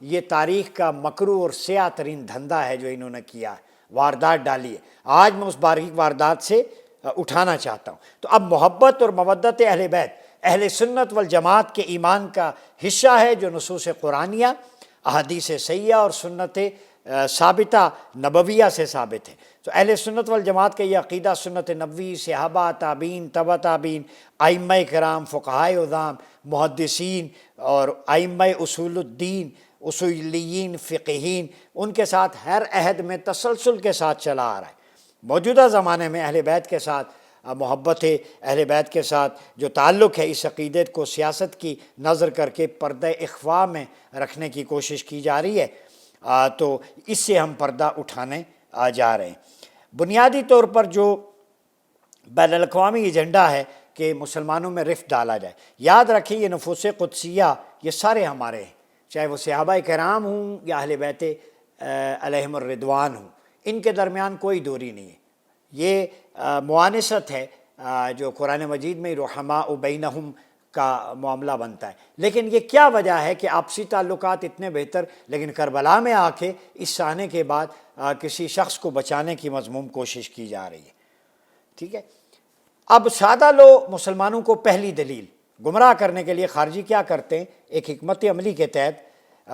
یہ تاریخ کا مکروہ اور سیاہ ترین دھندا ہے جو انہوں نے کیا ہے، واردات ڈالی ہے۔ آج میں اس باریک واردات سے اٹھانا چاہتا ہوں۔ تو اب محبت اور مودت اہل بیت اہل سنت والجماعت کے ایمان کا حصہ ہے، جو نصوص قرآنیہ، احادیث صحیحہ اور سنت ثابتہ نبویہ سے ثابت ہے۔ تو اہل سنت والجماعت کا یہ عقیدہ سنت نبوی، صحابہ، تابعین، تبع تابعین، ائمہ کرام، فقہائے عظام، محدثین اور ائمہ اصول الدین، اصولیین، فقہین، ان کے ساتھ ہر عہد میں تسلسل کے ساتھ چلا آ رہا ہے۔ موجودہ زمانے میں اہل بیت کے ساتھ محبت ہے، اہل بیت کے ساتھ جو تعلق ہے، اس عقیدت کو سیاست کی نظر کر کے پردہ اخفاء میں رکھنے کی کوشش کی جا رہی ہے، تو اس سے ہم پردہ اٹھانے جا رہے ہیں۔ بنیادی طور پر جو بین الاقوامی ایجنڈا ہے کہ مسلمانوں میں رفت ڈالا جائے، یاد رکھیں یہ نفوس قدسیہ یہ سارے ہمارے ہیں، چاہے وہ صحابہ کرام ہوں یا اہل بیت علیہم الرضوان ہوں، ان کے درمیان کوئی دوری نہیں ہے۔ یہ موانست ہے جو قرآن مجید میں رحماء بینہم کا معاملہ بنتا ہے۔ لیکن یہ کیا وجہ ہے کہ آپسی تعلقات اتنے بہتر، لیکن کربلا میں آ کے اس آنے کے بعد کسی شخص کو بچانے کی مذموم کوشش کی جا رہی ہے، ٹھیک ہے۔ اب سادہ لوگ مسلمانوں کو پہلی دلیل گمراہ کرنے کے لیے خارجی کیا کرتے ہیں، ایک حکمت عملی کے تحت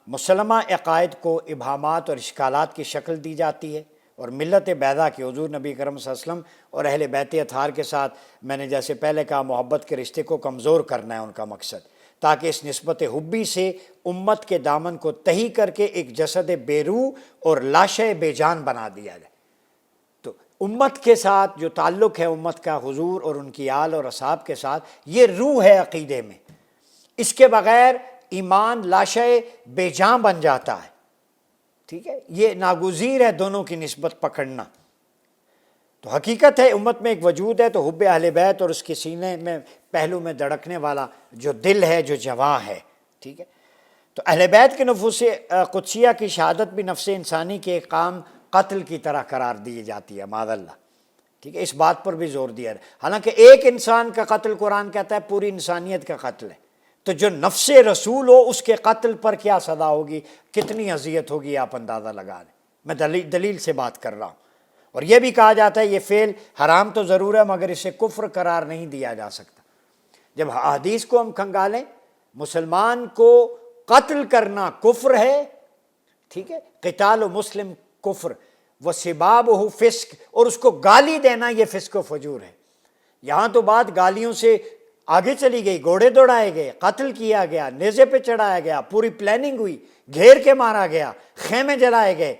مسلمہ عقائد کو ابہامات اور اشکالات کی شکل دی جاتی ہے، اور ملت بیضا کے حضور نبی کرم صلی اللہ علیہ وسلم اور اہل بیت اطہار کے ساتھ میں نے جیسے پہلے کہا محبت کے رشتے کو کمزور کرنا ہے ان کا مقصد، تاکہ اس نسبت حبی سے امت کے دامن کو تہی کر کے ایک جسد بے روح اور لاشے بے جان بنا دیا جائے۔ تو امت کے ساتھ جو تعلق ہے امت کا حضور اور ان کی آل اور اصحاب کے ساتھ، یہ روح ہے عقیدے میں، اس کے بغیر ایمان لاشے بے جان بن جاتا ہے، ٹھیک ہے۔ یہ ناگزیر ہے دونوں کی نسبت پکڑنا۔ تو حقیقت ہے امت میں ایک وجود ہے تو حب اہل بیت، اور اس کے سینے میں پہلو میں دھڑکنے والا جو دل ہے جو جواں ہے، ٹھیک ہے۔ تو اہل بیت کے نفوس قدسیہ کی شہادت بھی نفس انسانی کے ایک کام قتل کی طرح قرار دی جاتی ہے، معاذ اللہ، ٹھیک ہے۔ اس بات پر بھی زور دیا ہے، حالانکہ ایک انسان کا قتل قرآن کہتا ہے پوری انسانیت کا قتل ہے، تو جو نفس رسول ہو اس کے قتل پر کیا سزا ہوگی، کتنی اذیت ہوگی، آپ اندازہ لگا لیں۔ میں دلیل سے بات کر رہا ہوں۔ اور یہ بھی کہا جاتا ہے یہ فعل حرام تو ضرور ہے مگر اسے کفر قرار نہیں دیا جا سکتا۔ جب حدیث کو ہم کھنگالیں، مسلمان کو قتل کرنا کفر ہے، ٹھیک ہے، قتال مسلم کفر وسبابہ فسق، اور اس کو گالی دینا یہ فسق و فجور ہے۔ یہاں تو بات گالیوں سے آگے چلی گئی، گھوڑے دوڑائے گئے، قتل کیا گیا، نیزے پہ چڑھایا گیا، پوری پلاننگ ہوئی، گھیر کے مارا گیا، خیمے جلائے گئے،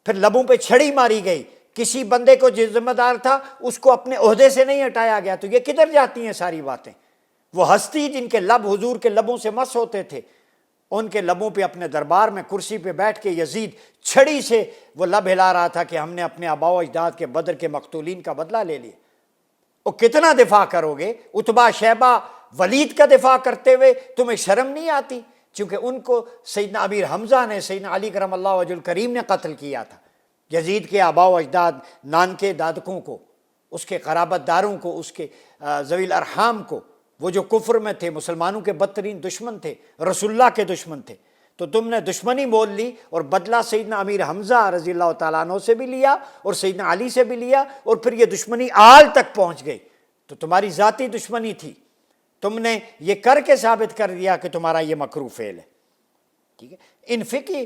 پھر لبوں پہ چھڑی ماری گئی، کسی بندے کو جو ذمہ دار تھا اس کو اپنے عہدے سے نہیں ہٹایا گیا۔ تو یہ کدھر جاتی ہیں ساری باتیں؟ وہ ہستی جن کے لب حضور کے لبوں سے مس ہوتے تھے، ان کے لبوں پہ اپنے دربار میں کرسی پہ بیٹھ کے یزید چھڑی سے وہ لب ہلا رہا تھا کہ ہم نے اپنے آباء و اجداد کے بدر کے مقتولین کا بدلہ لے لیا۔ اور کتنا دفاع کرو گے؟ عتبہ، شیبہ، ولید کا دفاع کرتے ہوئے تمہیں شرم نہیں آتی؟ چونکہ ان کو سیدنا امیر حمزہ نے، سیدنا علی کرم اللہ وجہ الکریم نے قتل کیا تھا۔ یزید کے آباء و اجداد، نانکے دادکوں کو، اس کے قرابت داروں کو، اس کے ذوی الارحام کو، وہ جو کفر میں تھے، مسلمانوں کے بدترین دشمن تھے، رسول اللہ کے دشمن تھے، تو تم نے دشمنی مول لی اور بدلہ سیدنا امیر حمزہ رضی اللہ تعالیٰ عنہ سے بھی لیا اور سیدنا علی سے بھی لیا، اور پھر یہ دشمنی آل تک پہنچ گئی۔ تو تمہاری ذاتی دشمنی تھی، تم نے یہ کر کے ثابت کر دیا کہ تمہارا یہ مکروہ فعل ہے، ٹھیک ہے۔ ان فقی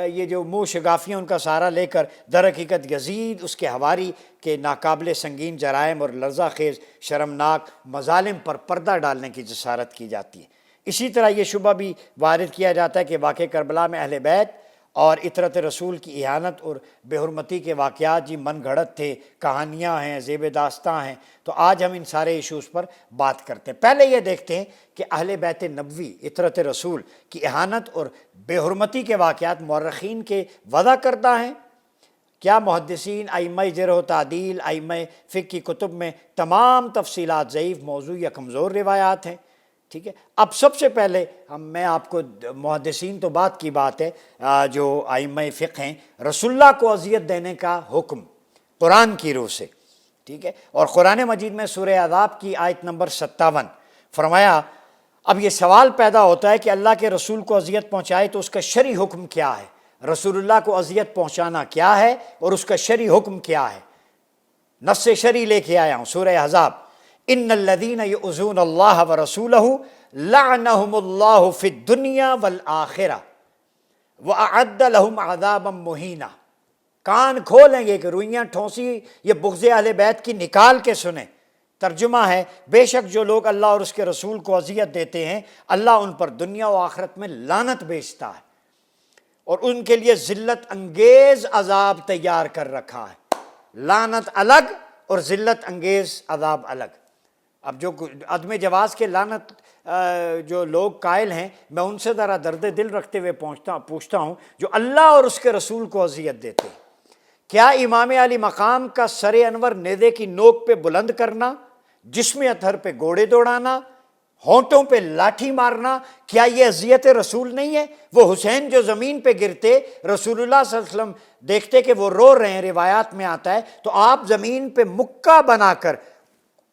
یہ جو منہ شگافیاں ان کا سہارا لے کر در حقیقت یزید، اس کے حواری کے ناقابل سنگین جرائم اور لرزہ خیز شرمناک مظالم پر پردہ ڈالنے کی جسارت کی جاتی ہے۔ اسی طرح یہ شبہ بھی وارد کیا جاتا ہے کہ واقع کربلا میں اہل بیت اور اطرت رسول کی اہانت اور بے حرمتی کے واقعات جی من گھڑت تھے، کہانیاں ہیں، زیب داستاں ہیں۔ تو آج ہم ان سارے ایشوز پر بات کرتے ہیں۔ پہلے یہ دیکھتے ہیں کہ اہل بیت نبوی، اطرت رسول کی اہانت اور بے حرمتی کے واقعات مورخین کے وضع کردہ ہیں۔ کیا محدثین، ائمہ جرح و تعدیل، ائمہ فقہ کی کتب میں تمام تفصیلات ضعیف، موضوع یا کمزور روایات ہیں؟ ٹھیک ہے۔ اب سب سے پہلے میں آپ کو محدثین تو بات کی بات ہے، جو ائمہ فقہ ہیں، رسول اللہ کو اذیت دینے کا حکم قرآن کی روح سے، ٹھیک ہے۔ اور قرآن مجید میں سورہ احزاب کی آیت نمبر 57 فرمایا اب یہ سوال پیدا ہوتا ہے کہ اللہ کے رسول کو اذیت پہنچائے تو اس کا شرعی حکم کیا ہے؟ رسول اللہ کو اذیت پہنچانا کیا ہے اور اس کا شرعی حکم کیا ہے؟ نص شرعی لے کے آیا ہوں، سورہ احزاب، ان الذین یؤذون اللہ ورسولہ لعنہم اللہ فی الدنیا والآخرہ وَأَعَدَّ لَهُمْ عَذَابًا مُهِينًا۔ کان کھولیں گے کہ روئیاں ٹھونسی یہ بغض اہل بیت کی نکال کے سنیں۔ ترجمہ ہے، بے شک جو لوگ اللہ اور اس کے رسول کو اذیت دیتے ہیں اللہ ان پر دنیا و آخرت میں لعنت بھیجتا ہے اور ان کے لیے ذلت انگیز عذاب تیار کر رکھا ہے۔ لعنت الگ اور ذلت انگیز عذاب الگ۔ اب جو عدم جواز کے لعنت جو لوگ قائل ہیں، میں ان سے ذرا درد دل رکھتے ہوئے پوچھتا ہوں جو اللہ اور اس کے رسول کو اذیت دیتے ہیں، کیا امام علی مقام کا سر انور نیزے کی نوک پہ بلند کرنا، جسم اطہر پہ گھوڑے دوڑانا، ہونٹوں پہ لاٹھی مارنا، کیا یہ اذیت رسول نہیں ہے؟ وہ حسین جو زمین پہ گرتے، رسول اللہ صلی اللہ علیہ وسلم دیکھتے کہ وہ رو رہے ہیں، روایات میں آتا ہے، تو آپ زمین پہ مکہ بنا کر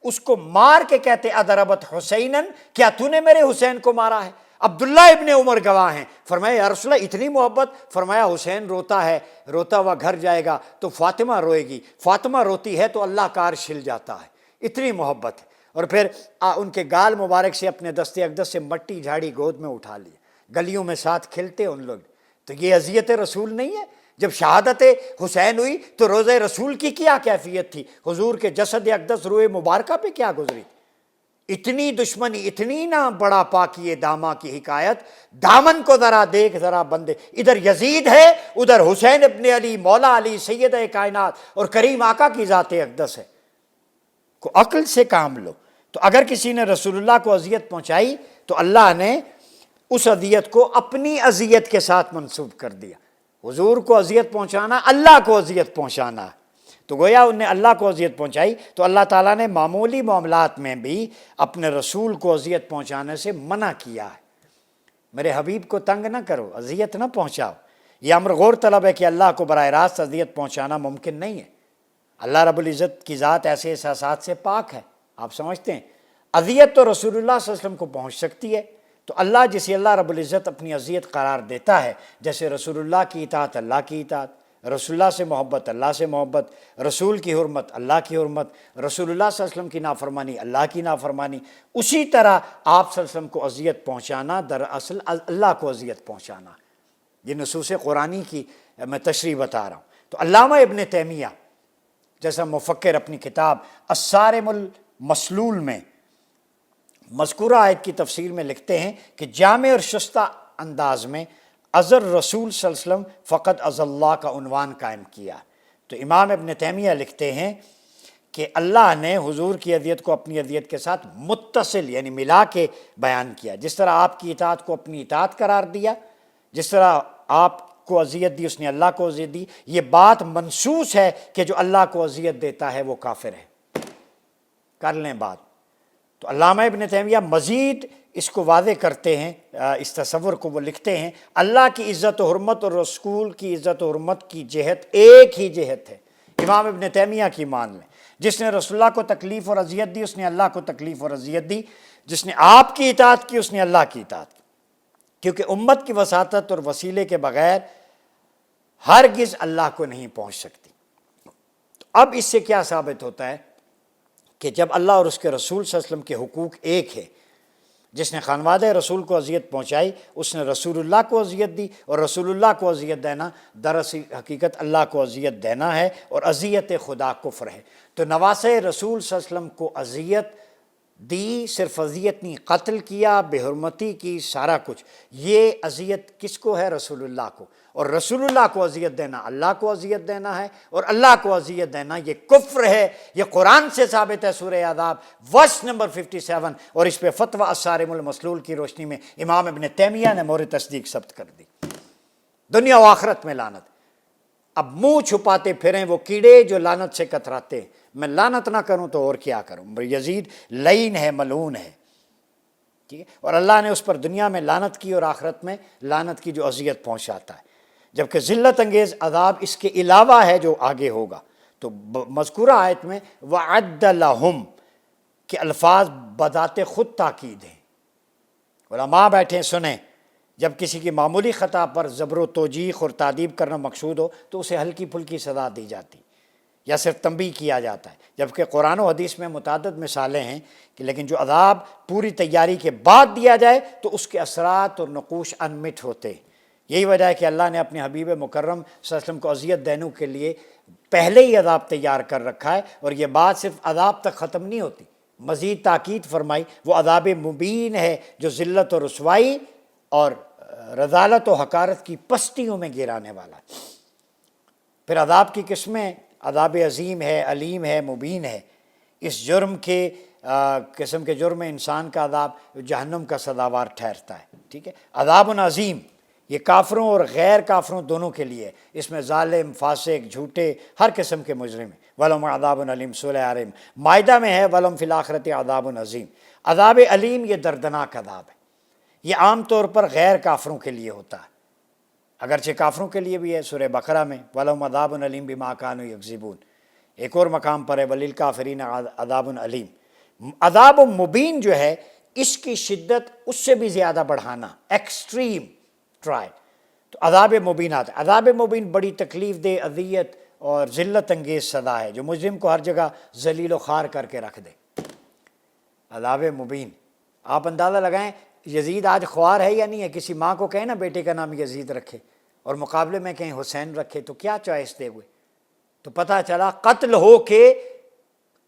اس کو مار کے کہتے اضربت حسینن، کیا تو نے میرے حسین کو مارا ہے؟ عبداللہ ابن عمر گواہ ہیں، فرمایا یا رسول اللہ اتنی محبت؟ فرمایا حسین روتا ہے، روتا ہوا گھر جائے گا تو فاطمہ روئے گی، فاطمہ روتی ہے تو اللہ کا عرش ہل جاتا ہے، اتنی محبت ہے۔ اور پھر ان کے گال مبارک سے اپنے دست اقدس سے مٹی جھاڑی گود میں اٹھا لی، گلیوں میں ساتھ کھلتے ان لوگ، تو یہ اذیت رسول نہیں ہے؟ جب شہادت حسین ہوئی تو روزہ رسول کی کیا کیفیت تھی؟ حضور کے جسد اقدس روئے مبارکہ پہ کیا گزری؟ اتنی دشمنی، اتنی نہ بڑا پاکی داما کی حکایت، دامن کو ذرا دیکھ ذرا بندے، ادھر یزید ہے، ادھر حسین ابن علی مولا علی سید کائنات اور کریم آقا کی ذات اقدس ہے۔ کو عقل سے کام لو۔ تو اگر کسی نے رسول اللہ کو اذیت پہنچائی تو اللہ نے اس اذیت کو اپنی اذیت کے ساتھ منسوب کر دیا۔ حضور کو اذیت پہنچانا اللہ کو اذیت پہنچانا ہے، تو گویا انہیں اللہ کو اذیت پہنچائی، تو اللہ تعالیٰ نے معمولی معاملات میں بھی اپنے رسول کو اذیت پہنچانے سے منع کیا ہے۔ میرے حبیب کو تنگ نہ کرو، اذیت نہ پہنچاؤ۔ یہ امر غور طلب ہے کہ اللہ کو براہ راست اذیت پہنچانا ممکن نہیں ہے۔ اللہ رب العزت کی ذات ایسے احساسات سے پاک ہے۔ آپ سمجھتے ہیں اذیت تو رسول اللہ صلی اللہ علیہ وسلم کو پہنچ سکتی ہے، تو اللہ جسے اللہ رب العزت اپنی اذیت قرار دیتا ہے، جیسے رسول اللہ کی اطاعت اللہ کی اطاعت، رسول اللہ سے محبت اللہ سے محبت، رسول کی حرمت اللہ کی حرمت، رسول اللہ صلی اللہ علیہ وسلم کی نافرمانی اللہ کی نافرمانی، اسی طرح آپ صلی اللہ علیہ وسلم کو اذیت پہنچانا دراصل اللہ کو اذیت پہنچانا۔ یہ نصوص قرآنی کی میں تشریح بتا رہا ہوں۔ تو علامہ ابن تیمیہ جیسا مفکر اپنی کتاب الصارم المسلول میں مذکورہ آیت کی تفسیر میں لکھتے ہیں کہ جامع اور شستہ انداز میں ازر رسول صلی اللہ علیہ وسلم فقط از اللہ کا عنوان قائم کیا۔ تو امام ابن تیمیہ لکھتے ہیں کہ اللہ نے حضور کی اذیت کو اپنی اذیت کے ساتھ متصل یعنی ملا کے بیان کیا، جس طرح آپ کی اطاعت کو اپنی اطاعت قرار دیا، جس طرح آپ کو اذیت دی اس نے اللہ کو اذیت دی۔ یہ بات منصوص ہے کہ جو اللہ کو اذیت دیتا ہے وہ کافر ہے۔ کر لیں بات۔ تو علامہ ابن تیمیہ مزید اس کو واضح کرتے ہیں، اس تصور کو وہ لکھتے ہیں، اللہ کی عزت و حرمت اور رسول کی عزت و حرمت کی جہت ایک ہی جہت ہے۔ امام ابن تیمیہ کی مان لیں، جس نے رسول اللہ کو تکلیف اور اذیت دی اس نے اللہ کو تکلیف اور اذیت دی، جس نے آپ کی اطاعت کی اس نے اللہ کی اطاعت کی، کیونکہ امت کی وساطت اور وسیلے کے بغیر ہرگز اللہ کو نہیں پہنچ سکتی۔ تو اب اس سے کیا ثابت ہوتا ہے کہ جب اللہ اور اس کے رسول صلی اللہ علیہ وسلم کے حقوق ایک ہے، جس نے خانوادہ رسول کو اذیت پہنچائی اس نے رسول اللہ کو اذیت دی، اور رسول اللہ کو اذیت دینا دراصل حقیقت اللہ کو اذیت دینا ہے، اور اذیت خدا کفر ہے۔ تو نواسہ رسول صلی اللہ علیہ وسلم کو اذیت دی، صرف اذیت نہیں، قتل کیا، بے حرمتی کی، سارا کچھ، یہ اذیت کس کو ہے؟ رسول اللہ کو۔ اور رسول اللہ کو اذیت دینا اللہ کو اذیت دینا ہے، اور اللہ کو اذیت دینا یہ کفر ہے۔ یہ قرآن سے ثابت ہے، سورہ احزاب ورس نمبر 57، اور اس پہ فتویٰ الصارم المسلول کی روشنی میں امام ابن تیمیہ نے مورد تصدیق ثبت کر دی۔ دنیا و آخرت میں لعنت۔ اب منہ چھپاتے پھریں وہ کیڑے جو لعنت سے کتراتے ہیں۔ میں لعنت نہ کروں تو اور کیا کروں؟ یزید لعین ہے، ملعون ہے، ٹھیک ہے، اور اللہ نے اس پر دنیا میں لعنت کی اور آخرت میں لعنت کی جو اذیت پہنچاتا ہے، جبکہ ذلت انگیز عذاب اس کے علاوہ ہے جو آگے ہوگا۔ تو مذکورہ آیت میں وَعَدَّ لَهُمْ کے الفاظ بذات خود تاکید ہیں، علماء بیٹھیں سنیں، جب کسی کی معمولی خطا پر زبر و توجیح اور تعدیب کرنا مقصود ہو تو اسے ہلکی پھلکی سزا دی جاتی یا صرف تنبیہ کیا جاتا ہے، جبکہ قرآن و حدیث میں متعدد مثالیں ہیں کہ لیکن جو عذاب پوری تیاری کے بعد دیا جائے تو اس کے اثرات اور نقوش انمٹ ہوتے ہیں۔ یہی وجہ ہے کہ اللہ نے اپنے حبیب مکرم صلی اللہ علیہ وسلم کو اذیت دینے کے لیے پہلے ہی عذاب تیار کر رکھا ہے، اور یہ بات صرف عذاب تک ختم نہیں ہوتی، مزید تاکید فرمائی وہ عذاب مبین ہے جو ذلت و رسوائی اور رذالت و حقارت کی پستیوں میں گرانے والا ہے۔ پھر عذاب کی قسمیں، عذاب عظیم ہے، علیم ہے، مبین ہے۔ اس جرم کے قسم کے جرم میں انسان کا عذاب جہنم کا سزاوار ٹھہرتا ہے، ٹھیک ہے۔ عذاب عظیم یہ کافروں اور غیر کافروں دونوں کے لیے، اس میں ظالم، فاسق، جھوٹے، ہر قسم کے مجرم ہیں۔ وَلَهُمْ عَذَابٌ عَلِيمٌ سورہ آرم مائدہ میں ہے، وَلَهُمْ فِي الْآخِرَةِ عَذَابٌ عَظِيمٌ۔ عذاب علیم یہ دردناک عذاب ہے، یہ عام طور پر غیر کافروں کے لیے ہوتا ہے، اگرچہ کافروں کے لیے بھی ہے۔ سورہ بقرہ میں وَلَهُمْ عَذَابٌ عَلِيمٌ بِمَا كَانُوا يَكْذِبُونَ، ایک اور مقام پر ہے وَلِلْكَافِرِينَ عَذَابٌ عَلِيمٌ۔ عذاب مبین جو ہے اس کی شدت اس سے بھی زیادہ بڑھانا، ایکسٹریم ٹرائل، تو عذاب مبین آتا ہے۔ عذاب مبین بڑی تکلیف دہ، اذیت اور ذلت انگیز سزا ہے جو مجرم کو ہر جگہ ذلیل و خوار کر کے رکھ دے۔ عذاب مبین، آپ اندازہ لگائیں یزید آج خوار ہے یا نہیں ہے؟ کسی ماں کو کہیں نا بیٹے کا نام یزید رکھے اور مقابلے میں کہیں حسین رکھے تو کیا چوائس دے ہوئے؟ تو پتہ چلا قتل ہو کے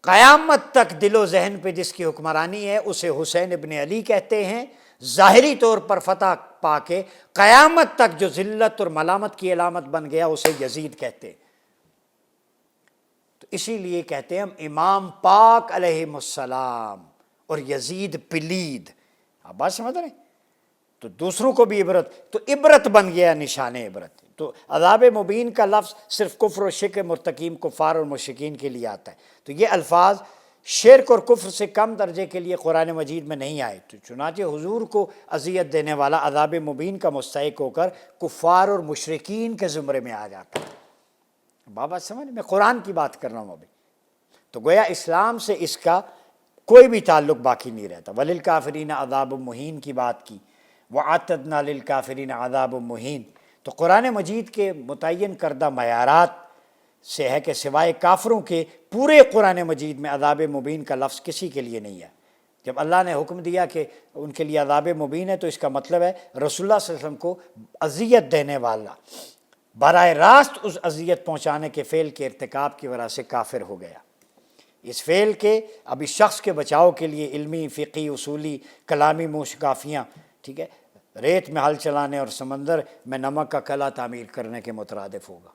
قیامت تک دل و ذہن پہ جس کی حکمرانی ہے اسے حسین ابن علی کہتے ہیں، ظاہری طور پر فتح پا کے قیامت تک جو ذلت اور ملامت کی علامت بن گیا اسے یزید کہتے ہیں۔ تو اسی لیے کہتے ہیں ہم امام پاک علیہ السلام اور یزید پلید، آپ بات سمجھ رہے ہیں؟ تو دوسروں کو بھی عبرت، تو عبرت بن گیا نشان عبرت۔ تو عذاب مبین کا لفظ صرف کفر و شرک مرتکب کفار اور مشرکین کے لیے آتا ہے، تو یہ الفاظ شرک اور کفر سے کم درجے کے لیے قرآن مجید میں نہیں آئے، تو چنانچہ حضور کو اذیت دینے والا عذاب مبین کا مستحق ہو کر کفار اور مشرکین کے زمرے میں آ جاتا ہے۔ بابا سمجھ، میں قرآن کی بات کر رہا ہوں ابھی، تو گویا اسلام سے اس کا کوئی بھی تعلق باقی نہیں رہتا۔ وَلِلْكَافِرِينَ عَذَابٌ مُّهِينٌ کی بات کی، وَأَعْتَدْنَا لِلْكَافِرِينَ عَذَابٌ مُّهِينٌ، تو قرآن مجید کے متعین کردہ معیارات سے ہے کہ سوائے کافروں کے پورے قرآن مجید میں عذاب مبین کا لفظ کسی کے لیے نہیں ہے۔ جب اللہ نے حکم دیا کہ ان کے لیے عذاب مبین ہے تو اس کا مطلب ہے رسول اللہ صلی اللہ علیہ وسلم کو اذیت دینے والا براہ راست اس اذیت پہنچانے کے فعل کے ارتکاب کی وجہ سے کافر ہو گیا۔ اس فعل کے اب اس شخص کے بچاؤ کے لیے علمی، فقہی، اصولی، کلامی موشگافیاں، ٹھیک ہے، ریت میں ہل چلانے اور سمندر میں نمک کا قلعہ تعمیر کرنے کے مترادف ہوگا۔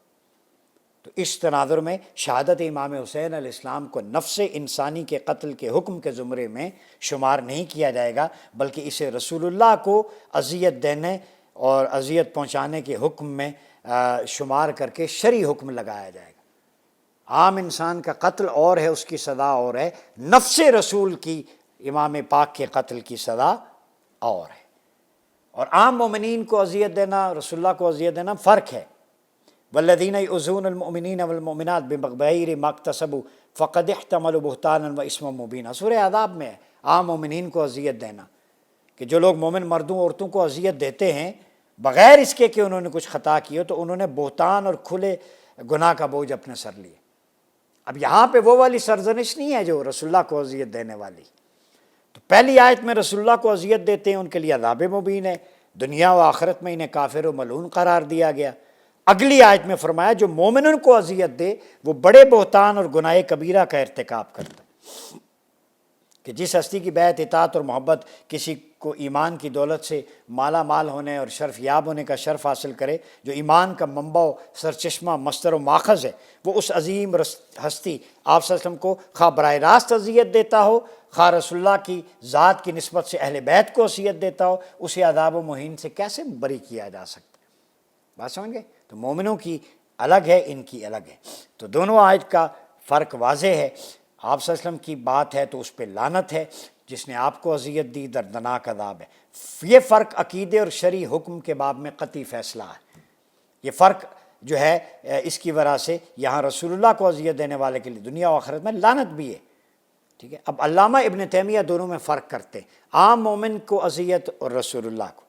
تو اس تناظر میں شہادت امام حسین علیہ السلام کو نفس انسانی کے قتل کے حکم کے زمرے میں شمار نہیں کیا جائے گا، بلکہ اسے رسول اللہ کو اذیت دینے اور اذیت پہنچانے کے حکم میں شمار کر کے شرعی حکم لگایا جائے گا۔ عام انسان کا قتل اور ہے، اس کی سزا اور ہے، نفس رسول کی امام پاک کے قتل کی سزا اور ہے۔ اور عام مومنین کو اذیت دینا، رسول اللہ کو اذیت دینا فرق ہے۔ والذین یؤذون المؤمنین والمؤمنات بغیر ما اکتسبوا فقد احتملوا بہتانا واثما مبینا، سورہ احزاب میں ہے عام مومنین کو اذیت دینا، کہ جو لوگ مومن مردوں عورتوں کو اذیت دیتے ہیں بغیر اس کے کہ انہوں نے کچھ خطا کی ہو تو انہوں نے بہتان اور کھلے گناہ کا بوجھ اپنے سر لیے۔ اب یہاں پہ وہ والی سرزنش نہیں ہے جو رسول اللہ کو اذیت دینے والی۔ تو پہلی آیت میں رسول اللہ کو اذیت دیتے ہیں ان کے لیے عذاب مبین ہے، دنیا و آخرت میں انہیں کافر و ملعون قرار دیا گیا۔ اگلی آیت میں فرمایا جو مومنوں کو اذیت دے وہ بڑے بہتان اور گناہ کبیرہ کا ارتکاب کرتا ہے، کہ جس ہستی کی بیعت، اطاعت اور محبت کسی کو ایمان کی دولت سے مالا مال ہونے اور شرف یاب ہونے کا شرف حاصل کرے، جو ایمان کا منبع و سرچشمہ مصدر و ماخذ ہے، وہ اس عظیم ہستی آپ صلی اللہ علیہ وسلم کو خواہ براہ راست اذیت دیتا ہو، خواہ رسول اللہ کی ذات کی نسبت سے اہل بیت کو اذیت دیتا ہو، اسے عذاب و مہین سے کیسے بری کیا جا سکتا ہے؟ بات سمجھ گئے؟ تو مومنوں کی الگ ہے، ان کی الگ ہے۔ تو دونوں آیت کا فرق واضح ہے۔ آپ صلی اللہ علیہ وسلم کی بات ہے تو اس پہ لعنت ہے، جس نے آپ کو اذیت دی دردناک عذاب ہے۔ یہ فرق عقیدے اور شرعی حکم کے باب میں قطعی فیصلہ ہے۔ یہ فرق جو ہے اس کی وجہ سے یہاں رسول اللہ کو اذیت دینے والے کے لیے دنیا و آخرت میں لعنت بھی ہے، ٹھیک ہے. اب علامہ ابن تیمیہ دونوں میں فرق کرتے ہیں. عام مومن کو اذیت اور رسول اللہ کو.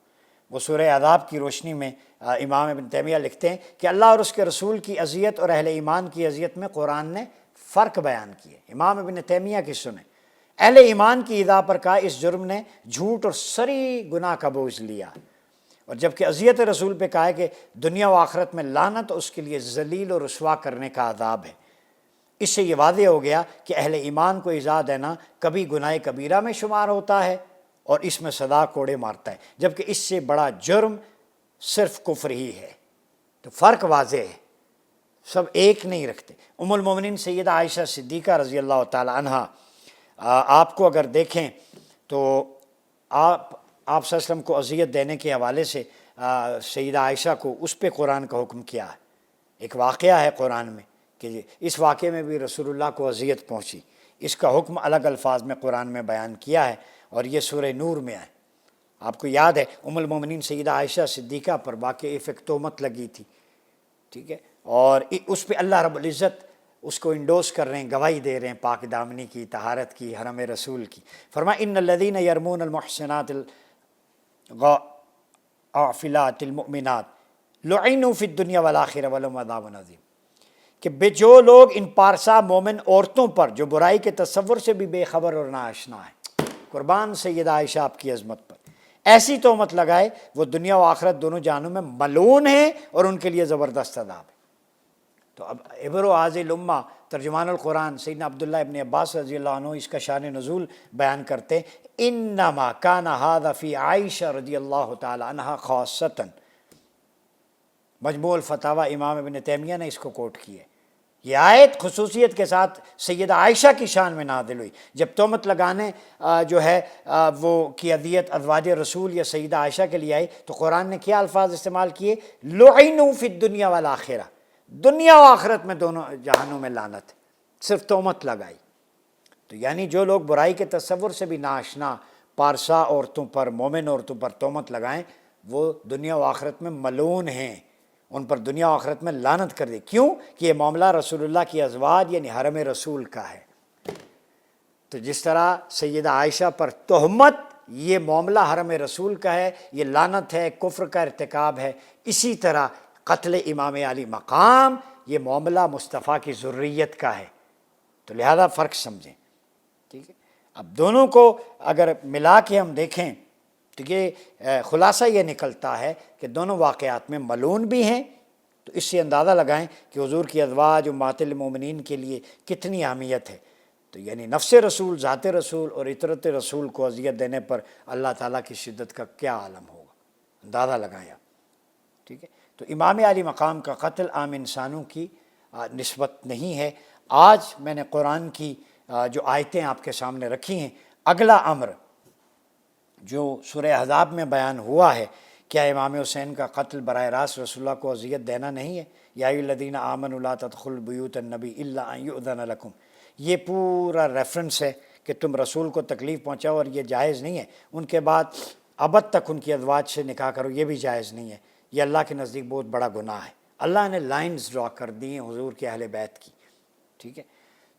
وہ سورہ عذاب کی روشنی میں امام ابن تیمیہ لکھتے ہیں کہ اللہ اور اس کے رسول کی اذیت اور اہل ایمان کی اذیت میں قرآن نے فرق بیان کیے. امام ابن تیمیہ کی سنیں. اہل ایمان کی اذا پر کہا اس جرم نے جھوٹ اور سری گناہ کا بوجھ لیا، اور جبکہ اذیت رسول پہ کہا ہے کہ دنیا و آخرت میں لعنت اس کے لیے ذلیل اور رسوا کرنے کا عذاب ہے. اس سے یہ واضح ہو گیا کہ اہل ایمان کو ایذا دینا کبھی گناہ کبیرہ میں شمار ہوتا ہے اور اس میں سزا کوڑے مارتا ہے، جبکہ اس سے بڑا جرم صرف کفر ہی ہے. تو فرق واضح ہے، سب ایک نہیں رکھتے. ام المومنین سیدہ عائشہ صدیقہ رضی اللہ تعالی عنہا، آپ کو اگر دیکھیں تو آپ صلی اللہ علیہ وسلم کو اذیت دینے کے حوالے سے سیدہ عائشہ کو اس پہ قرآن کا حکم کیا ہے. ایک واقعہ ہے قرآن میں کہ اس واقعے میں بھی رسول اللہ کو اذیت پہنچی، اس کا حکم الگ الفاظ میں قرآن میں بیان کیا ہے، اور یہ سورہ نور میں ہے. آپ کو یاد ہے ام المومنین سیدہ عائشہ صدیقہ پر واقعی ایک تہمت لگی تھی، ٹھیک ہے، اور اس پہ اللہ رب العزت اس کو انڈوس کر رہے ہیں، گواہی دے رہے ہیں پاک دامنی کی، طہارت کی، حرم رسول کی. فرمایا ان الذین یرمون المحصنات الغافلات المؤمنات لعنوا فی الدنیا والآخرہ ولہم عذاب عظیم، کہ جو لوگ ان پارسا مومن عورتوں پر جو برائی کے تصور سے بھی بے خبر اور ناآشنا ہیں، قربان سیدہ عائشہ آپ کی عظمت پر، ایسی تہمت لگائے وہ دنیا و آخرت دونوں جہانوں میں ملعون ہیں اور ان کے لیے زبردست عذاب ہے. تو اب عبر و عاض الامہ ترجمان القرآن سیدنا عبداللہ ابن عباس رضی اللہ عنہ اس کا شان نزول بیان کرتے ہیں. انما کان ھذا فی عائشہ رضی اللہ تعالی عنہا خاصۃ. مجموع الفتاوی امام ابن تیمیہ نے اس کو کوٹ کی ہے. یہ آیت خصوصیت کے ساتھ سیدہ عائشہ کی شان میں نازل ہوئی. جب تہمت لگانے جو ہے وہ کی اذیت ازواج رسول یا سیدہ عائشہ کے لیے آئی تو قرآن نے کیا الفاظ استعمال کیے؟ لعنوا فی الدنیا والآخرہ، دنیا و آخرت میں دونوں جہانوں میں لعنت. صرف تہمت لگائی. تو یعنی جو لوگ برائی کے تصور سے بھی ناآشنا پارسا عورتوں پر، مومن عورتوں پر تہمت لگائیں، وہ دنیا و آخرت میں ملعون ہیں، ان پر دنیا و آخرت میں لعنت کر دی. کیوں؟ کہ یہ معاملہ رسول اللہ کی ازواج یعنی حرم رسول کا ہے. تو جس طرح سیدہ عائشہ پر تہمت یہ معاملہ حرم رسول کا ہے، یہ لعنت ہے، کفر کا ارتکاب ہے، اسی طرح قتل امام علی مقام یہ معاملہ مصطفیٰ کی ذریت کا ہے. تو لہذا فرق سمجھیں، ٹھیک ہے. اب دونوں کو اگر ملا کے ہم دیکھیں تو یہ خلاصہ یہ نکلتا ہے کہ دونوں واقعات میں ملعون بھی ہیں. تو اس سے اندازہ لگائیں کہ حضور کی ازواج امہات المومنین کے لیے کتنی اہمیت ہے. تو یعنی نفس رسول، ذات رسول اور عطرت رسول کو اذیت دینے پر اللہ تعالیٰ کی شدت کا کیا عالم ہوگا، اندازہ لگائیں آپ، ٹھیک ہے. تو امام علی مقام کا قتل عام انسانوں کی نسبت نہیں ہے. آج میں نے قرآن کی جو آیتیں آپ کے سامنے رکھی ہیں، اگلا امر جو سورہ احزاب میں بیان ہوا ہے، کیا امام حسین کا قتل براہ راست رسول اللہ کو اذیت دینا نہیں ہے؟ یا ایھا الذین آمنوا لا تدخلوا بیوت النبی الا ان یؤذن لکم. یہ پورا ریفرنس ہے کہ تم رسول کو تکلیف پہنچاؤ اور یہ جائز نہیں ہے. ان کے بعد ابد تک ان کی ازواج سے نکاح کرو، یہ بھی جائز نہیں ہے. یہ اللہ کے نزدیک بہت بڑا گناہ ہے. اللہ نے لائنز ڈرا کر دی ہیں حضور کے اہل بیت کی، ٹھیک ہے.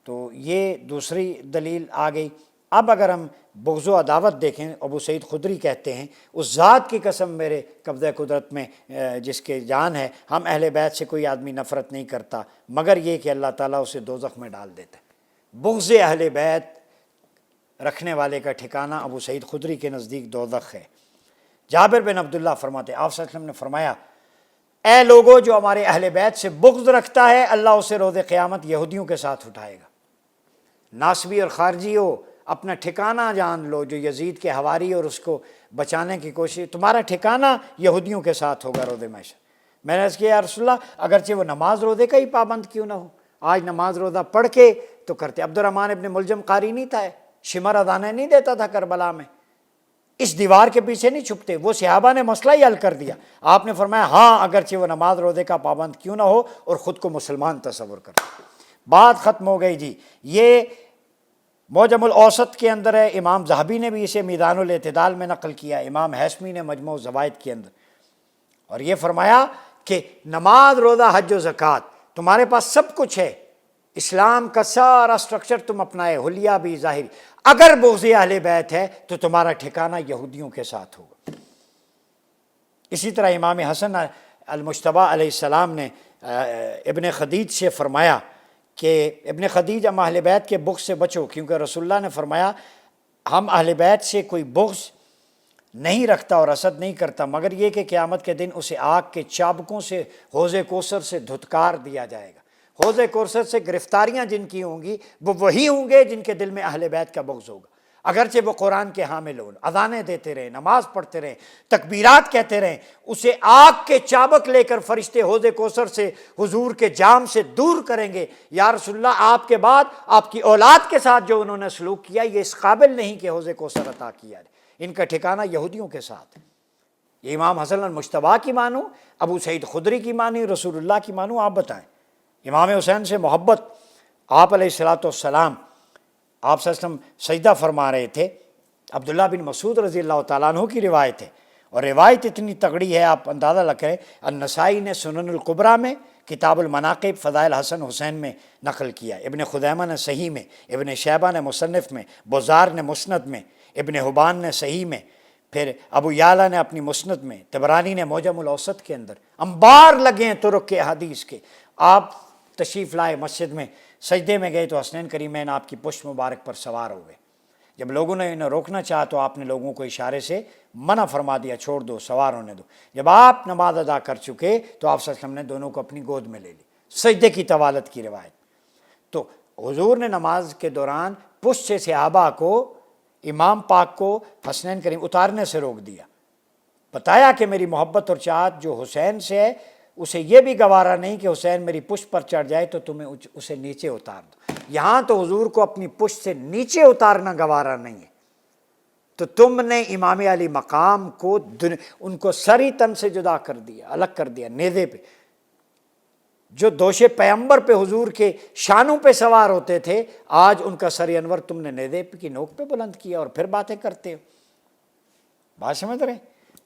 تو یہ دوسری دلیل آ گئی. اب اگر ہم بغض و عداوت دیکھیں، ابو سعید خدری کہتے ہیں اس ذات کی قسم میرے قبضہ قدرت میں جس کے جان ہے، ہم اہل بیت سے کوئی آدمی نفرت نہیں کرتا مگر یہ کہ اللہ تعالیٰ اسے دوزخ میں ڈال دیتا ہے. بغض اہل بیت رکھنے والے کا ٹھکانہ ابو سعید خدری کے نزدیک دوزخ ہے. جابر بن عبداللہ فرماتے ہیں آپ صلی اللہ علیہ وسلم نے فرمایا، اے لوگو جو ہمارے اہل بیت سے بغض رکھتا ہے اللہ اسے روز قیامت یہودیوں کے ساتھ اٹھائے گا. ناسبی اور خارجی ہو، اپنا ٹھکانہ جان لو. جو یزید کے حواری اور اس کو بچانے کی کوشش، تمہارا ٹھکانہ یہودیوں کے ساتھ ہوگا روز محشر. میں نے عرض کیا یا رسول اللہ اگرچہ وہ نماز روزے کا ہی پابند کیوں نہ ہو، آج نماز روزہ پڑھ کے تو کرتے. عبد الرحمن ابن ملجم قاری نہیں تھا، شمر اذانیں نہیں دیتا تھا کربلا میں، اس دیوار کے پیچھے نہیں چھپتے. وہ صحابہ نے مسئلہ ہی حل کر دیا. آپ نے فرمایا ہاں اگرچہ وہ نماز روزے کا پابند کیوں نہ ہو اور خود کو مسلمان تصور کرتا. بات ختم ہو گئی جی. یہ معجم الاوسط کے اندر ہے، امام ذہبی نے بھی اسے میزان الاعتدال میں نقل کیا، امام ہیثمی نے مجموع الزوائد کے اندر. اور یہ فرمایا کہ نماز روزہ حج و زکوٰۃ تمہارے پاس سب کچھ ہے، اسلام کا سارا سٹرکچر تم اپنائے، حلیہ بھی ظاہری۔ اگر بغض اہل بیت ہے تو تمہارا ٹھکانہ یہودیوں کے ساتھ ہوگا۔ اسی طرح امام حسن المجتبیٰ علیہ السلام نے ابن خدیج سے فرمایا کہ ابن خدیج ہم اہل بیت کے بغض سے بچو، کیونکہ رسول اللہ نے فرمایا ہم اہل بیت سے کوئی بغض نہیں رکھتا اور حسد نہیں کرتا، مگر یہ کہ قیامت کے دن اسے آگ کے چابکوں سے حوض کوثر سے دھتکار دیا جائے گا۔ حوض کوثر سے گرفتاریاں جن کی ہوں گی وہ وہی ہوں گے جن کے دل میں اہل بیت کا بغض ہوگا، اگرچہ وہ قرآن کے حامل ہوں، اذانیں دیتے رہیں، نماز پڑھتے رہیں، تکبیرات کہتے رہیں، اسے آگ کے چابک لے کر فرشتے حوض کوثر سے حضور کے جام سے دور کریں گے۔ یا رسول اللہ، آپ کے بعد آپ کی اولاد کے ساتھ جو انہوں نے سلوک کیا یہ اس قابل نہیں کہ حوض کوثر عطا کیا جائے، ان کا ٹھکانہ یہودیوں کے ساتھ ہے۔ یہ امام حسن المجتبیٰ کی مانوں، ابو سعید خدری کی مانی، رسول اللہ کی مانوں، آپ بتائیں۔ امام حسین سے محبت، آپ علیہ الصلوۃ والسلام، آپ صلی اللہ علیہ وسلم سجدہ فرما رہے تھے، عبداللہ بن مسعود رضی اللہ تعالیٰ عنہ کی روایت ہے، اور روایت اتنی تگڑی ہے آپ اندازہ لگائیں۔ النسائی نے سنن الکبریٰ میں، کتاب المناقب فضائل حسن حسین میں نقل کیا، ابن خزیمہ نے صحیح میں، ابن شیبہ نے مصنف میں، بزار نے مسند میں، ابن حبان نے صحیح میں، پھر ابو یعلا نے اپنی مسند میں، طبرانی نے معجم الاوسط کے اندر، انبار لگے ہیں طرق کے حدیث کے۔ آپ تشریف لائے مسجد میں، سجدے میں گئے تو حسنین کریمین آپ کی پشت مبارک پر سوار ہو گئے۔ جب لوگوں نے انہیں روکنا چاہا تو آپ نے لوگوں کو اشارے سے منع فرما دیا، چھوڑ دو، سوار ہونے دو۔ جب آپ نماز ادا کر چکے تو آپ صلی اللہ علیہ وسلم نے دونوں کو اپنی گود میں لے لی، سجدے کی طوالت کی روایت۔ تو حضور نے نماز کے دوران پشت سے صحابہ کو، امام پاک کو حسنین کریم اتارنے سے روک دیا، بتایا کہ میری محبت اور چاہت جو حسین سے ہے اسے یہ بھی گوارا نہیں کہ حسین میری پشت پر چڑھ جائے تو تمہیں اسے نیچے اتار دو۔ یہاں تو حضور کو اپنی پشت سے نیچے اتارنا گوارا نہیں ہے، تو تم نے امام علی مقام کو ان کو سری تن سے جدا کر دیا، الگ کر دیا نیزے پہ۔ جو دوش پیغمبر پہ حضور کے شانوں پہ سوار ہوتے تھے، آج ان کا سر انور تم نے نیزے کی نوک پہ بلند کیا اور پھر باتیں کرتے ہو۔ بات سمجھ رہے؟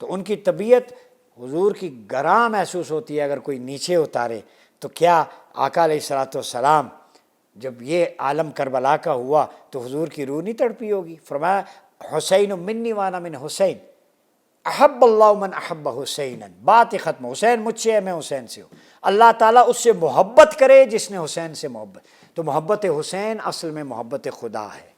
تو ان کی طبیعت حضور کی گراں محسوس ہوتی ہے اگر کوئی نیچے اتارے، تو کیا آقا علیہ الصلوۃ والسلام جب یہ عالم کربلا کا ہوا تو حضور کی روح نہیں تڑپی ہوگی؟ فرمایا حسین منی وانا من حسین، احب اللہ من احب حسینا، بات ختم، حسین مجھ سے ہے، میں حسین سے ہوں۔ اللہ تعالیٰ اس سے محبت کرے جس نے حسین سے محبت، تو محبت حسین اصل میں محبت خدا ہے۔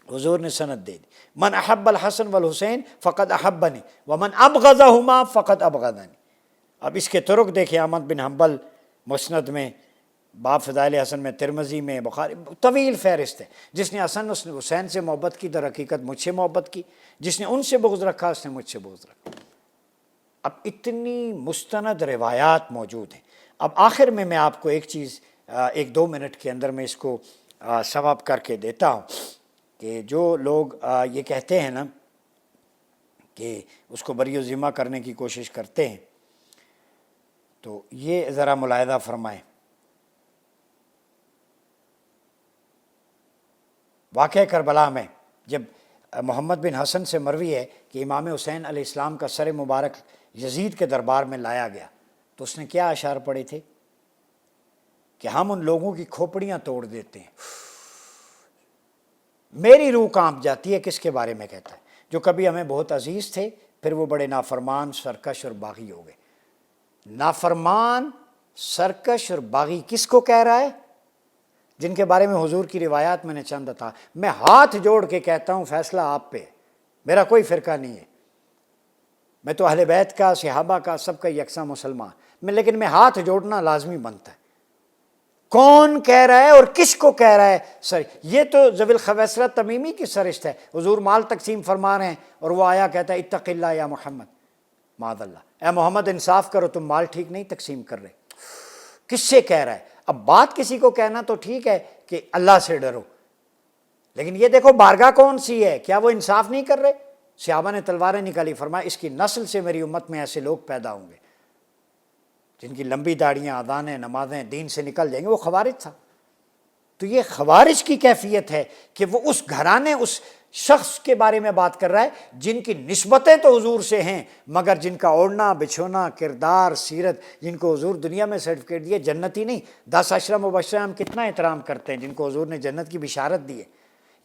حضور نے سند دے دی، من احب الحسن والحسین فقد احبنی ومن ابغضہما فقد ابغضنی۔ اب اس کے طرق دیکھیں، احمد بن حنبل مسند میں، باب فضائل حسن میں، ترمذی میں، بخاری، طویل فہرست ہے۔ جس نے حسن حسین سے محبت کی در حقیقت مجھ سے محبت کی، جس نے ان سے بغض رکھا اس نے مجھ سے بغض رکھا۔ اب اتنی مستند روایات موجود ہیں۔ اب آخر میں آپ کو ایک چیز 1-2 منٹ کے اندر میں اس کو سم اپ کر کے دیتا ہوں کہ جو لوگ یہ کہتے ہیں نا کہ اس کو بری و ذمہ کرنے کی کوشش کرتے ہیں، تو یہ ذرا ملاحظہ فرمائیں۔ واقعہ کربلا میں جب محمد بن حسن سے مروی ہے کہ امام حسین علیہ السلام کا سر مبارک یزید کے دربار میں لایا گیا، تو اس نے کیا اشعار پڑھے تھے کہ ہم ان لوگوں کی کھوپڑیاں توڑ دیتے ہیں۔ میری روح کانپ جاتی ہے، کس کے بارے میں کہتا ہے؟ جو کبھی ہمیں بہت عزیز تھے، پھر وہ بڑے نافرمان، سرکش اور باغی ہو گئے۔ نافرمان، سرکش اور باغی کس کو کہہ رہا ہے؟ جن کے بارے میں حضور کی روایات میں نے چند تھا۔ میں ہاتھ جوڑ کے کہتا ہوں فیصلہ آپ پہ، میرا کوئی فرقہ نہیں ہے، میں تو اہل بیت کا، صحابہ کا، سب کا یکساں مسلمان، لیکن میں ہاتھ جوڑنا لازمی بنتا ہے۔ کون کہہ رہا ہے اور کس کو کہہ رہا ہے؟ سر یہ تو ذوی الخویصرہ تمیمی کی سرشت ہے۔ حضور مال تقسیم فرما رہے ہیں اور وہ آیا کہتا ہے اتق اللہ یا محمد، معاذ اللہ، اے محمد انصاف کرو، تم مال ٹھیک نہیں تقسیم کر رہے۔ کس سے کہہ رہا ہے؟ اب بات کسی کو کہنا تو ٹھیک ہے کہ اللہ سے ڈرو، لیکن یہ دیکھو بارگاہ کون سی ہے، کیا وہ انصاف نہیں کر رہے؟ صحابہ نے تلواریں نکالی، فرمایا اس کی نسل سے میری امت میں ایسے لوگ پیدا ہوں گے جن کی لمبی داڑیاں، اذانیں، نمازیں دین سے نکل جائیں گے۔ وہ خوارج تھا، تو یہ خوارج کی کیفیت ہے کہ وہ اس گھرانے اس شخص کے بارے میں بات کر رہا ہے جن کی نسبتیں تو حضور سے ہیں، مگر جن کا اوڑھنا بچھونا کردار سیرت، جن کو حضور دنیا میں سرٹیفکیٹ دیے جنتی نہیں، 10 عشرہ مبشرہ ہم کتنا احترام کرتے ہیں جن کو حضور نے جنت کی بشارت دی ہے،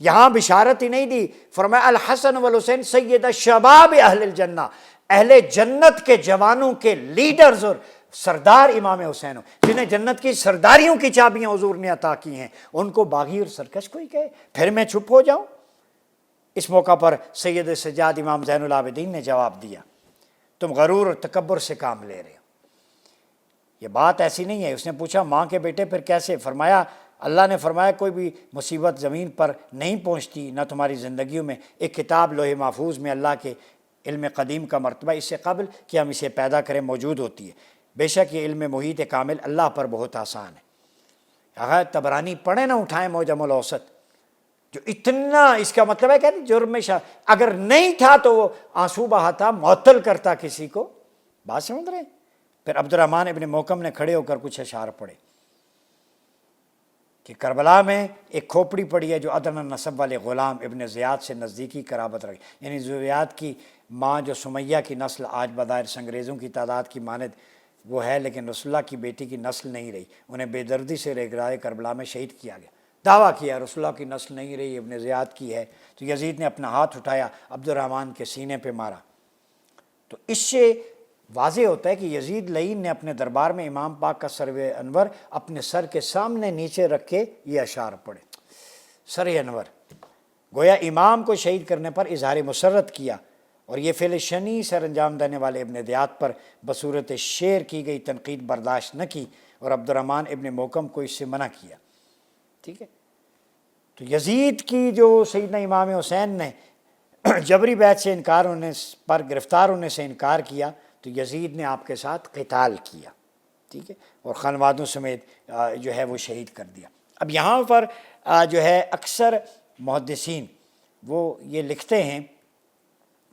یہاں بشارت ہی نہیں دی، فرمایا الحسن والحسین سید شباب اہل الجنہ، اہل جنت کے جوانوں کے لیڈرز اور سردار امام حسین ہو، جنہیں جنت کی سرداریوں کی چابیاں حضور نے عطا کی ہیں، ان کو باغی اور سرکش کوئی کہے پھر میں چپ ہو جاؤں؟ اس موقع پر سید سجاد امام زین العابدین نے جواب دیا، تم غرور اور تکبر سے کام لے رہے ہو، یہ بات ایسی نہیں ہے۔ اس نے پوچھا ماں کے بیٹے پھر کیسے؟ فرمایا اللہ نے فرمایا کوئی بھی مصیبت زمین پر نہیں پہنچتی نہ تمہاری زندگیوں میں، ایک کتاب لوح محفوظ میں اللہ کے علم قدیم کا مرتبہ اس سے قبل کہ ہم اسے پیدا کریں موجود ہوتی ہے، بے شک یہ علم محیط کامل اللہ پر بہت آسان ہے۔ اگر طبرانی پڑھیں نہ اٹھائیں معجم الاوسط، جو اتنا اس کا مطلب ہے کہ جرم اگر نہیں تھا تو وہ آنسو بہاتا معطل کرتا کسی کو، بات سمجھ رہے ہیں؟ پھر عبد الرحمن ابن محکم نے کھڑے ہو کر کچھ اشعار پڑھے کہ کربلا میں ایک کھوپڑی پڑی ہے جو ادنی نسب والے غلام ابن زیاد سے نزدیکی قرابت رکھے، یعنی زیاد کی ماں جو سمیہ کی نسل آج بظاہر سنگریزوں کی تعداد کی مانند وہ ہے، لیکن رسول اللہ کی بیٹی کی نسل نہیں رہی، انہیں بے دردی سے ریگرائے کربلا میں شہید کیا گیا، دعویٰ کیا رسول اللہ کی نسل نہیں رہی، ابن زیاد کی ہے، تو یزید نے اپنا ہاتھ اٹھایا عبد الرحمن کے سینے پہ مارا۔ تو اس سے واضح ہوتا ہے کہ یزید لعین نے اپنے دربار میں امام پاک کا سرو انور اپنے سر کے سامنے نیچے رکھ کے یہ اشعار پڑھے، سر انور، گویا امام کو شہید کرنے پر اظہار مسرت کیا، اور یہ فعل شنی سر انجام دینے والے ابن دیات پر بصورت شعر کی گئی تنقید برداشت نہ کی اور عبد الرحمن ابن محکم کو اس سے منع کیا۔ ٹھیک ہے، تو یزید کی جو سیدنا امام حسین نے جبری بیعت سے انکار ہونے پر گرفتار ہونے سے انکار کیا تو یزید نے آپ کے ساتھ قتال کیا، ٹھیک ہے، اور خانوادوں سمیت جو ہے وہ شہید کر دیا۔ اب یہاں پر جو ہے اکثر محدثین وہ یہ لکھتے ہیں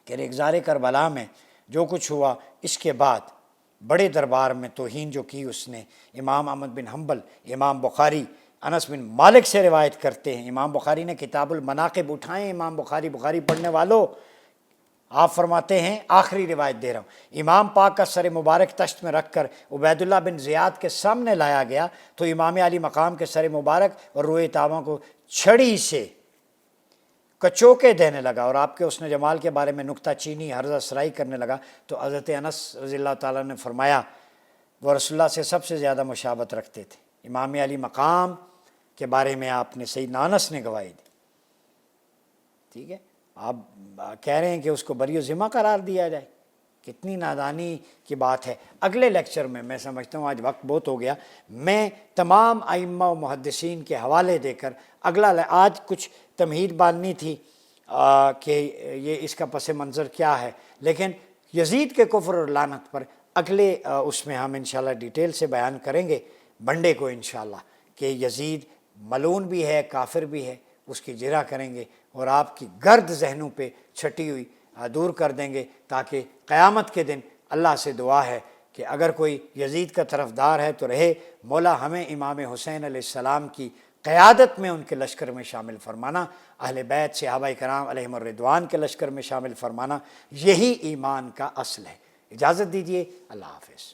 کہ ریگزار کربلا میں جو کچھ ہوا اس کے بعد بڑے دربار میں توہین جو کی اس نے، امام احمد بن حنبل، امام بخاری انس بن مالک سے روایت کرتے ہیں، امام بخاری نے کتاب المناقب اٹھائیں، امام بخاری پڑھنے والوں، آپ فرماتے ہیں آخری روایت دے رہا ہوں، امام پاک کا سر مبارک تشت میں رکھ کر عبید اللہ بن زیاد کے سامنے لایا گیا تو امام علی مقام کے سر مبارک اور روئے تاباں کو چھڑی سے کچوکے دینے لگا اور آپ کے حسن جمال کے بارے میں نکتہ چینی ہرزہ سرائی کرنے لگا، تو حضرت انس رضی اللہ تعالیٰ نے فرمایا وہ رسول اللہ سے سب سے زیادہ مشابہت رکھتے تھے، امام علی مقام کے بارے میں آپ نے سیدنا انس نے گواہی دی، ٹھیک ہے، آپ کہہ رہے ہیں کہ اس کو بری و ذمہ قرار دیا جائے، کتنی نادانی کی بات ہے۔ اگلے لیکچر میں سمجھتا ہوں آج وقت بہت ہو گیا، میں تمام ائمہ و محدثین کے حوالے دے کر آج کچھ تمہید باندھنی تھی کہ یہ اس کا پس منظر کیا ہے، لیکن یزید کے کفر اور لعنت پر اگلے اس میں ہم انشاءاللہ ڈیٹیل سے بیان کریں گے منڈے کو انشاءاللہ، کہ یزید ملعون بھی ہے کافر بھی ہے، اس کی جرح کریں گے اور آپ کی گرد ذہنوں پہ چھٹی ہوئی دور کر دیں گے، تاکہ قیامت کے دن اللہ سے دعا ہے کہ اگر کوئی یزید کا طرفدار ہے تو رہے، مولا ہمیں امام حسین علیہ السلام کی قیادت میں ان کے لشکر میں شامل فرمانا، اہل بیت صحابہ کرام علیہم الرضوان کے لشکر میں شامل فرمانا، یہی ایمان کا اصل ہے۔ اجازت دیجیے، اللہ حافظ۔